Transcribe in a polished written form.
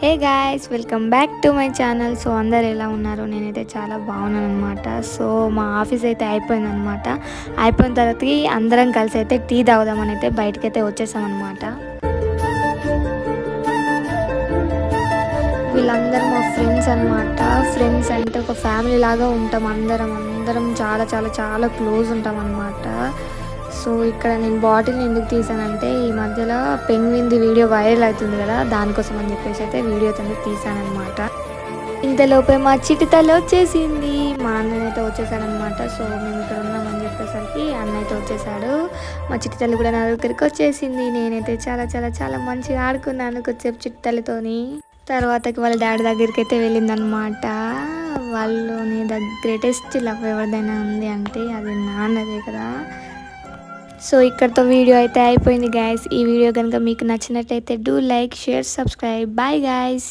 Hey guys, welcome back to my channel. So అందరు ఎలా ఉన్నారు? నేనైతే చాలా బాగున్నాను అనమాట. సో మా ఆఫీస్ అయితే అయిపోయిందనమాట. అయిపోయిన తర్వాతకి అందరం కలిసి అయితే టీ తాగుదామని అయితే బయటకైతే వచ్చేసామన్నమాట. వీళ్ళందరూ మా ఫ్రెండ్స్ అనమాట. ఫ్రెండ్స్ అంటే ఒక ఫ్యామిలీ లాగా ఉంటాం. అందరం చాలా చాలా చాలా క్లోజ్ ఉంటాం అనమాట. సో ఇక్కడ నేను బాటిల్ని ఎందుకు తీసానంటే, ఈ మధ్యలో పెంగ్విన్ది వీడియో వైరల్ అవుతుంది కదా, దానికోసం అని చెప్పేసి అయితే వీడియో తను తీసానమాట. ఇంతలోపే మా చిటితల్లి వచ్చేసింది. మా అన్నయ్యతో వచ్చేసాడనమాట. సో మేము ఇక్కడ ఉన్నామని చెప్పేసరికి అన్నయ్య అయితే వచ్చేసాడు. మా చిటితల్లి కూడా నా దగ్గరికి వచ్చేసింది. నేనైతే చాలా చాలా చాలా మంచిగా ఆడుకున్నాను కొద్దిసేపు చిటితల్లితోని. తర్వాతకి వాళ్ళ డాడీ దగ్గరికి అయితే వెళ్ళిందనమాట. వాళ్ళని ద గ్రేటెస్ట్ లవ్ ఎవరిదైనా ఉంది అంటే అది నాన్నదే కదా. సో ఇక్కడతో వీడియో అయితే అయిపోయింది గాయస్. ఈ వీడియో కనుక మీకు నచ్చినట్టయితే do like, share, subscribe. Bye guys.